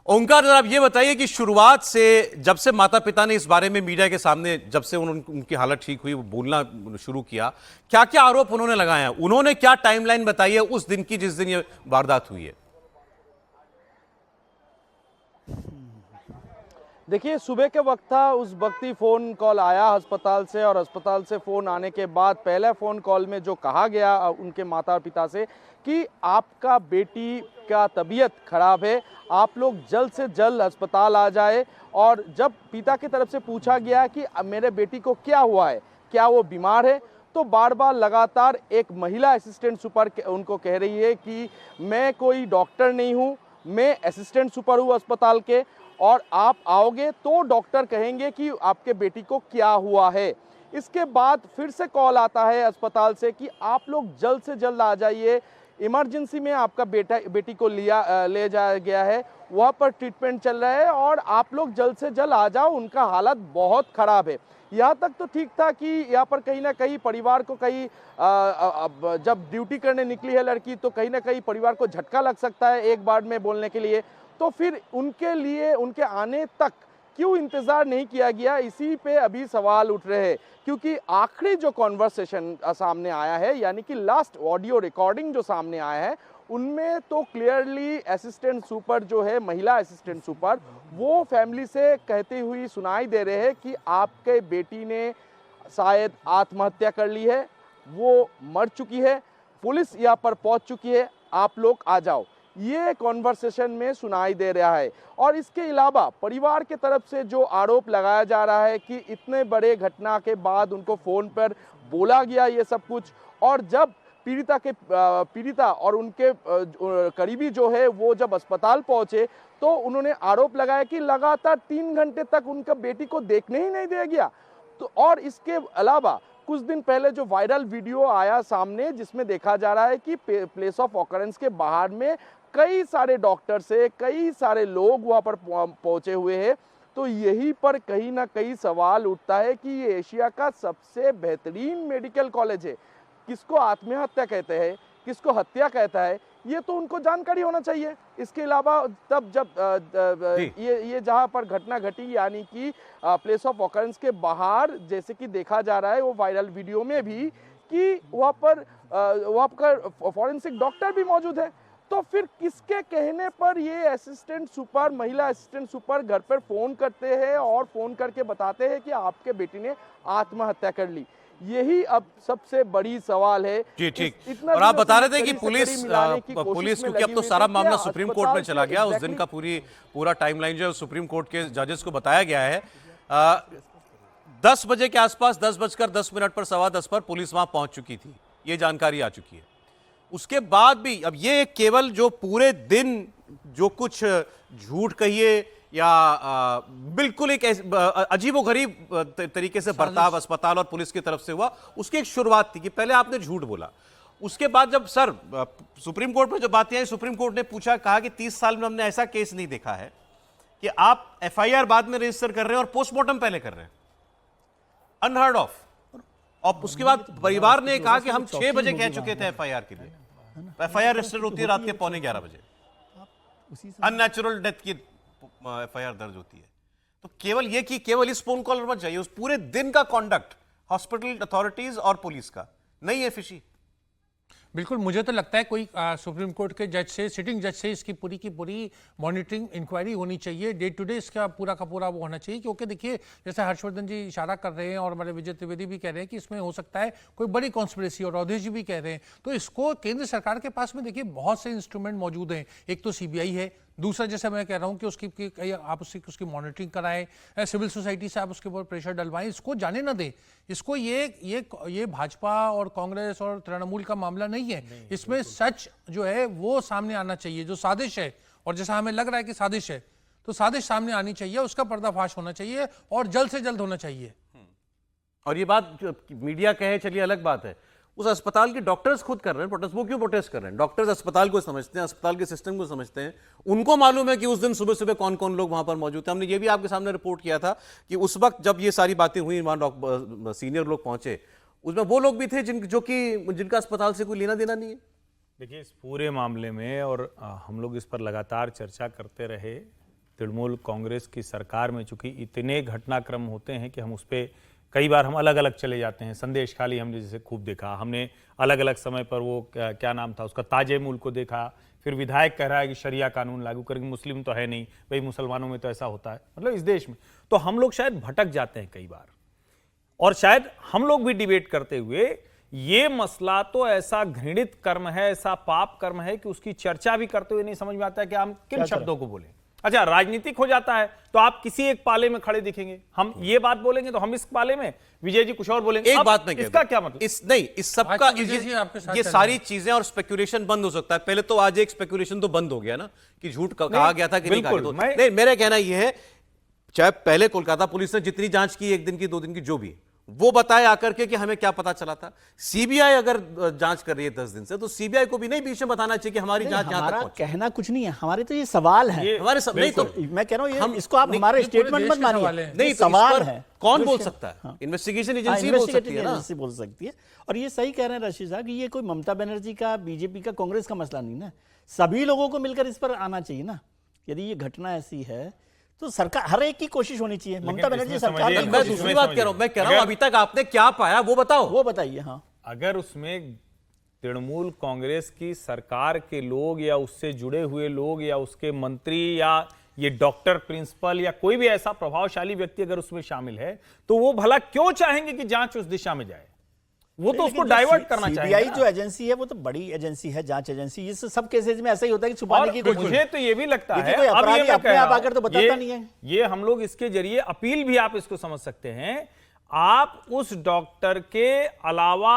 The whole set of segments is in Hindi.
ओंकार, जरा आप ये बताइए कि शुरुआत से जब से माता पिता ने इस बारे में मीडिया के सामने, जब से उनकी हालत ठीक हुई, वो बोलना शुरू किया, क्या क्या आरोप उन्होंने लगाए हैं? उन्होंने क्या टाइमलाइन बताई है उस दिन की जिस दिन ये वारदात हुई है? देखिए, सुबह के वक्त था, उस वक्त ही फ़ोन कॉल आया अस्पताल से, और अस्पताल से फ़ोन आने के बाद पहले फ़ोन कॉल में जो कहा गया उनके माता पिता से कि आपका बेटी का तबीयत ख़राब है, आप लोग जल्द से जल्द अस्पताल आ जाए। और जब पिता की तरफ से पूछा गया कि मेरे बेटी को क्या हुआ है, क्या वो बीमार है, तो बार बार लगातार एक महिला असिस्टेंट सुपर उनको कह रही है कि मैं कोई डॉक्टर नहीं हूँ, मैं असिस्टेंट सुपर हूँ अस्पताल के, और आप आओगे तो डॉक्टर कहेंगे कि आपके बेटी को क्या हुआ है। इसके बाद फिर से कॉल आता है अस्पताल से कि आप लोग जल्द से जल्द आ जाइए, इमरजेंसी में आपका बेटी को ले जाया गया है, वहाँ पर ट्रीटमेंट चल रहा है और आप लोग जल्द से जल्द आ जाओ, उनका हालत बहुत ख़राब है। यहाँ तक तो ठीक था कि यहाँ पर कहीं ना कहीं परिवार को जब ड्यूटी करने निकली है लड़की, तो कहीं ना कहीं परिवार को झटका लग सकता है एक बार में बोलने के लिए, तो फिर उनके लिए उनके आने तक क्यों इंतज़ार नहीं किया गया, इसी पे अभी सवाल उठ रहे हैं। क्योंकि आखिरी जो कॉन्वर्सेशन सामने आया है, यानी कि लास्ट ऑडियो रिकॉर्डिंग जो सामने आया है, उनमें तो क्लियरली असिस्टेंट सुपर जो है, महिला असिस्टेंट सुपर, वो फैमिली से कहती हुई सुनाई दे रहे हैं कि आपके बेटी ने शायद आत्महत्या कर ली है, वो मर चुकी है, पुलिस यहाँ पर पहुँच चुकी है, आप लोग आ जाओ, ये कॉन्वर्सेशन में सुनाई दे रहा है। और इसके अलावा परिवार के तरफ से जो आरोप लगाया जा रहा है कि इतने बड़े घटना के बाद उनको फ़ोन पर बोला गया ये सब कुछ, और जब पीड़िता और उनके करीबी जो है वो जब अस्पताल पहुंचे, तो उन्होंने आरोप लगाया कि लगातार 3 घंटे तक उनका बेटी को देखने ही नहीं दिया गया। तो और इसके अलावा कुछ दिन पहले जो वायरल वीडियो आया सामने, जिसमें देखा जा रहा है कि प्लेस ऑफ ऑकरेंस के बाहर में कई सारे डॉक्टर से कई सारे लोग वहां पर पहुंचे हुए हैं, तो यही पर कहीं ना कहीं सवाल उठता है कि ये एशिया का सबसे बेहतरीन मेडिकल कॉलेज है, किसको आत्महत्या कहते हैं, किसको हत्या कहता है, ये तो उनको जानकारी होना चाहिए। इसके अलावा तब जब ये जहां पर घटना घटी, यानी कि प्लेस ऑफ ऑकरेंस के बाहर, जैसे कि देखा जा रहा है वो वायरल वीडियो में भी, कि वहां पर फॉरेंसिक डॉक्टर भी मौजूद है, तो फिर किसके कहने पर ये असिस्टेंट सुपर, महिला असिस्टेंट सुपर घर पर फोन करते हैं और फोन करके बताते हैं कि आपके बेटी ने आत्महत्या कर ली? यही अब सबसे बड़ी सवाल है। जी ठीक। और आप बता रहे थे कि पुलिस क्योंकि अब तो सारा मामला सुप्रीम कोर्ट में चला गया, उस दिन का पूरा टाइमलाइन जो है सुप्रीम कोर्ट के जजेस को बताया गया है। 10 बजे के आसपास, 10:10 पर, 10:15 पर पुलिस वहां पहुंच चुकी थी, ये जानकारी आ चुकी है। उसके बाद भी अब ये केवल जो पूरे दिन जो कुछ झूठ कहिए या बिल्कुल एक अजीबोगरीब तरीके से बर्ताव अस्पताल और पुलिस की तरफ से हुआ, उसकी एक शुरुआत थी कि पहले आपने झूठ बोला। उसके बाद जब सर सुप्रीम कोर्ट में जो बातें आई, सुप्रीम कोर्ट ने कहा कि 30 साल में हमने ऐसा केस नहीं देखा है कि आप एफआईआर बाद में रजिस्टर कर रहे हैं और पोस्टमार्टम पहले कर रहे हैं, अनहर्ड ऑफ। और उसके बाद परिवार ने कहा कि हम 6 बजे कह चुके थे एफआईआर के लिए, एफआईआर रजिस्टर होती है रात के 11:15 बजे, अननेचुरल डेथ की एफआईआर दर्ज होती है। तो केवल इस फोन कॉल मत जाइए, उस पूरे दिन का कॉन्डक्ट हॉस्पिटल अथॉरिटीज और पुलिस का नहीं है फिशी। बिल्कुल, मुझे तो लगता है कोई सुप्रीम कोर्ट के जज से, सिटिंग जज से इसकी पूरी की पूरी मॉनिटरिंग इंक्वायरी होनी चाहिए, डे टू डे इसका पूरा का पूरा वो होना चाहिए। क्योंकि देखिए, जैसे हर्षवर्धन जी इशारा कर रहे हैं और हमारे विजय त्रिवेदी भी कह रहे हैं कि इसमें हो सकता है कोई बड़ी कॉन्स्पिरेसी, और अवधेश जी भी कह रहे हैं। तो इसको केंद्र सरकार के पास में देखिए बहुत से इंस्ट्रूमेंट मौजूद हैं। एक तो सीबीआई है, दूसरा जैसे मैं कह रहा हूं कि आप उसकी मॉनिटरिंग कराएं, सिविल सोसाइटी से आप उसके ऊपर प्रेशर डलवाएं, इसको जाने ना दें। इसको ये भाजपा और कांग्रेस और तृणमूल का मामला नहीं है, इसमें सच जो है वो सामने आना चाहिए, जो साजिश है, और जैसा हमें लग रहा है कि साजिश है, तो साजिश सामने आनी चाहिए, उसका पर्दाफाश होना चाहिए और जल्द से जल्द होना चाहिए। और ये बात मीडिया कहे चलिए अलग बात है, उस अस्पताल के डॉक्टर्स खुद कर रहे हैं प्रोटेस्ट। वो क्यों प्रोटेस्ट कर रहे हैं? डॉक्टर्स अस्पताल को समझते हैं, अस्पताल के सिस्टम को समझते हैं, उनको मालूम है कि उस दिन सुबह सुबह कौन कौन लोग वहां पर मौजूद थे। हमने ये भी आपके सामने रिपोर्ट किया था कि उस वक्त जब ये सारी बातें हुई, वहां सीनियर लोग पहुंचे, उसमें वो लोग भी थे जिनका अस्पताल से कोई लेना देना नहीं है। देखिए, इस पूरे मामले में, और हम लोग इस पर लगातार चर्चा करते रहे, तृणमूल कांग्रेस की सरकार में चूंकि इतने घटनाक्रम होते हैं कि हम उस पर कई बार हम अलग अलग चले जाते हैं। संदेश खाली हमने जैसे खूब देखा, हमने अलग अलग समय पर वो क्या नाम था उसका, ताजेमुल को देखा, फिर विधायक कह रहा है कि शरिया कानून लागू करेंगे, मुस्लिम तो है नहीं भाई, मुसलमानों में तो ऐसा होता है, मतलब इस देश में। तो हम लोग शायद भटक जाते हैं कई बार, और शायद हम लोग भी डिबेट करते हुए ये मसला तो ऐसा घृणित कर्म है, ऐसा पाप कर्म है कि उसकी चर्चा भी करते हुए नहीं समझ में आता है कि हम किन शब्दों को बोलें। अच्छा, राजनीतिक हो जाता है तो आप किसी एक पाले में खड़े दिखेंगे, हम ये बात बोलेंगे तो हम इस पाले में, विजय जी कुछ और बोलेंगे। एक अब बात मैं इसका क्या मतलब, इस सब आज का तो विजय जी आपके साथ ये चल सारी चीजें और स्पेकुलेशन बंद हो सकता है। पहले तो आज एक स्पेकुलेशन तो बंद हो गया ना कि झूठ कहा गया था कि नहीं कहा बिल्कुल, गया। नहीं, मेरा कहना यह है, चाहे पहले कोलकाता पुलिस ने जितनी जांच की, 1 दिन की 2 दिन की जो भी, वो बताए आकर के कि हमें क्या पता चला था। सीबीआई अगर जांच कर रही है 10 दिन से, तो सीबीआई को भी नहीं बीच में बताना चाहिए कि हमारी जांच जहां तक हमारा पहुंची। कहना कुछ नहीं है, हमारे तो ये सवाल है। हमारे सब नहीं तो मैं कह रहा हूँ हम इसको आप नहीं, हमारे ये पूरे स्टेटमेंट देश मत के सवाल मानिए, है। नहीं ये तो इस सवाल पर है। कौन बोल क्वेश्चन- सकता है? हाँ। इन्वेस्टिगेशन एजेंसी बोल सकती है ना। एजेंसी बोल सकती है। और ये सही कह रहे हैं रशीद साहब कि ये कोई ममता बनर्जी का, बीजेपी का, कांग्रेस का मसला नहीं ना, सभी लोगों को मिलकर इस पर आना चाहिए ना। यदि ये घटना ऐसी है तो सरकार, हर एक की कोशिश होनी चाहिए। ममता बनर्जी इसमें सरकार समझिए, की मैं कोशिश दूसरी इसमें बात समझिए। कह रहा हूं, मैं कह रहा हूं अभी तक आपने क्या पाया वो बताओ। वो बताइए। हाँ, अगर उसमें तृणमूल कांग्रेस की सरकार के लोग या उससे जुड़े हुए लोग या उसके मंत्री या ये डॉक्टर, प्रिंसिपल या कोई भी ऐसा प्रभावशाली व्यक्ति अगर उसमें शामिल है, तो वो भला क्यों चाहेंगे कि जांच उस दिशा में जाए? वो तो उसको डाइवर्ट करना चाहिए। सीबीआई जो एजेंसी है वो तो बड़ी एजेंसी है, जांच एजेंसी। इस सब केसेज में ऐसा ही होता है कि छुपाने की कोशिश। मुझे तो ये भी लगता देखिए, है, कोई अब ये अपराधी मैं अपने कह आप रहा आकर तो हूं, बताता नहीं है। ये हम लोग इसके जरिए अपील भी आप इसको समझ सकते हैं। आप उस डॉक्टर के अलावा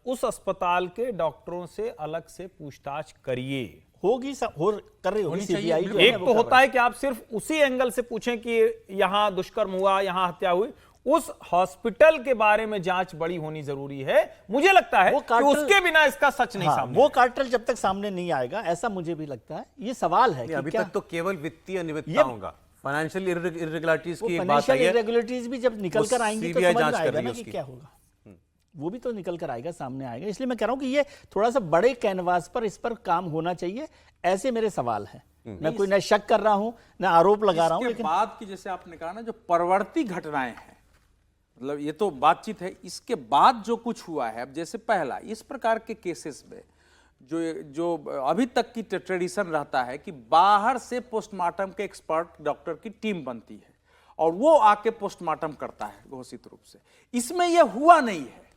उस अस्पताल के डॉक्टरों से अलग से पूछताछ करिए। होगी कर रही होगी होनी चाहिए, सीबीआई। बिल्कुल। एक तो होता है कि आप सिर्फ उसी एंगल से पूछें कि यहां दुष्कर्म हुआ, यहां हत्या हुई, उस हॉस्पिटल के बारे में जांच बड़ी होनी जरूरी है। मुझे लगता है कि उसके बिना इसका सच नहीं सामने वो कार्टेल जब तक सामने नहीं आएगा, ऐसा मुझे भी लगता है। ये सवाल है कि अभी क्या तक तो केवल वित्तीय अनियमितताओं का, फाइनेंशियल इरेगुलरिटीज की एक बात फाइनेंशियल आई है। इरेगुलरिटीज भी जब निकल कर आएंगी तो CBI समझ जांच में कर आएगा रही ना है कि उसकी। क्या होगा। वो भी तो निकल कर आएगा, सामने आएगा। इसलिए मैं कह रहा हूं कि ये थोड़ा सा बड़े कैनवास पर इस पर काम होना चाहिए। ऐसे मेरे सवाल हैं। मैं कोई न शक कर रहा हूं न आरोप लगा रहा हूं, इसके लेकिन बाद की, जैसे आपने कहा ना, जो परवर्ती घटनाएं हैं, मतलब ये तो बातचीत है, इसके बाद जो कुछ हुआ है, अब जैसे पहला इस प्रकार के केसेस में जो अभी तक की ट्रेडिशन रहता है कि बाहर से पोस्टमार्टम के एक्सपर्ट डॉक्टर की टीम बनती है और वो आके पोस्टमार्टम करता है घोषित रूप से। इसमें यह हुआ नहीं है,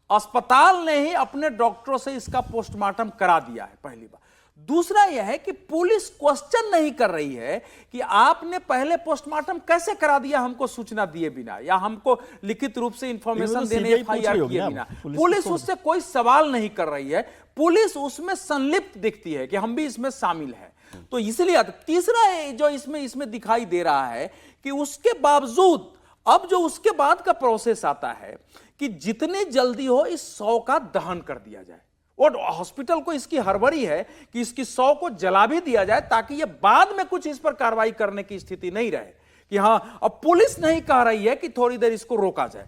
अस्पताल ने ही अपने डॉक्टरों से इसका पोस्टमार्टम करा दिया है, पहली बात। दूसरा यह है कि पुलिस क्वेश्चन नहीं कर रही है कि आपने पहले पोस्टमार्टम कैसे करा दिया हमको सूचना दिए बिना, या हमको लिखित रूप से इंफॉर्मेशन देने, CBI पूछ रही FIR होगी किए ना, बिना। पुलिस को उससे कोई सवाल नहीं कर रही है। पुलिस उसमें संलिप्त दिखती है कि हम भी इसमें शामिल हैं। तो इसलिए तीसरा जो इसमें दिखाई दे रहा है कि उसके बावजूद अब जो उसके बाद का प्रोसेस आता है कि जितने जल्दी हो इस 100 का दहन कर दिया जाए, और हॉस्पिटल को इसकी हड़बड़ी है कि इसकी 100 को जला भी दिया जाए ताकि ये बाद में कुछ इस पर कार्रवाई करने की स्थिति नहीं रहे कि हां, अब पुलिस नहीं कह रही है कि थोड़ी देर इसको रोका जाए।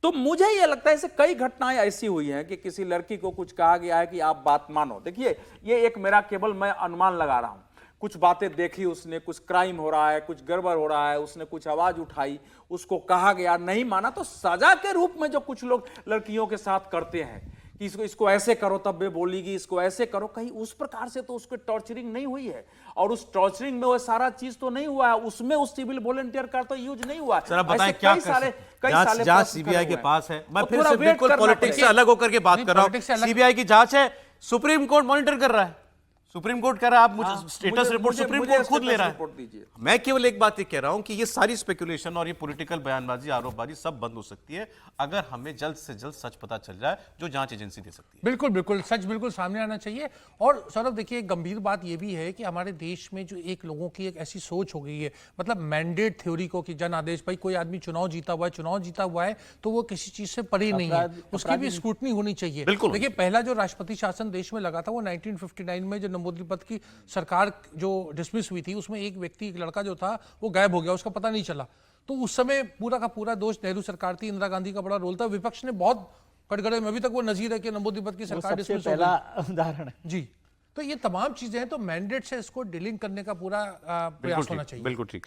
तो मुझे यह लगता है ऐसे कई घटनाएं ऐसी हुई हैं कि किसी लड़की को कुछ कहा गया है कि आप बात मानो। देखिए, ये एक मेरा केवल मैं अनुमान लगा रहा हूं, कुछ बातें देखी उसने, कुछ क्राइम हो रहा है, कुछ गड़बड़ हो रहा है, उसने कुछ आवाज उठाई, उसको कहा गया, नहीं माना, तो सजा के रूप में जो कुछ लोग लड़कियों के साथ करते हैं कि इसको ऐसे करो तब वे बोलेगी, इसको ऐसे करो, कहीं उस प्रकार से तो उसको टॉर्चरिंग नहीं हुई है। और उस टॉर्चरिंग में वो सारा चीज तो नहीं हुआ है, उसमें उस सिविल वॉलंटियर का तो यूज नहीं हुआ है। सर, आप बताएं ऐसे क्या कई सारे जांच सीबीआई के पास है। मैं तो फिर थोड़ा से वेट बिल्कुल करना पॉलिटिक्स से पड़ेगा। अलग होकर के बात नहीं, कर रहा पॉलिटिक्स से हूं। अलग- सीबीआई की जांच है, सुप्रीम कोर्ट मॉनिटर कर रहा है, सुप्रीम कोर्ट कह रहा है, आप मुझे स्टेटस रिपोर्ट सुप्रीम कोर्ट खुद ले रहा है। दीजिए। मैं केवल एक बात ये कह रहा हूं कि ये सारी स्पेकुलेशन और ये पॉलिटिकल बयानबाजी, आरोपबाजी सब बंद हो सकती है अगर हमें जल्द से जल्द सच पता चल जाए जो जांच एजेंसी दे सकती है। बिल्कुल बिल्कुल, सच बिल्कुल सामने आना चाहिए। और सौरभ देखिए, एक गंभीर बात यह भी है कि हमारे देश में जो एक लोगों की एक ऐसी सोच हो गई है, मतलब मैंडेट थ्योरी को, कि जन आदेश, भाई कोई आदमी चुनाव जीता हुआ है तो वो किसी चीज से परे नहीं है, उसकी भी स्क्रूटनी होनी चाहिए। बिल्कुल। देखिए, पहला जो राष्ट्रपति शासन देश में लगा था वो 1959 में, जो नंबूद्रीपद की सरकार जो डिसमिस हुई थी, उसमें एक व्यक्ति, एक लड़का जो था वो गायब हो गया, उसका पता नहीं चला। तो उस समय पूरा का पूरा दोष नेहरू सरकार थी, इंदिरा गांधी का बड़ा रोल था। विपक्ष ने बहुत कटघरे में, अभी तक वो नजीर है कि नंबूद्रीपद की सरकार सबसे डिसमिस हो पहला गई। उदाहरण है। जी, तो ये तमाम चीजें हैं, तो मैंडेट से इसको डीलिंग करने का पूरा प्रयास होना चाहिए। बिल्कुल ठीक।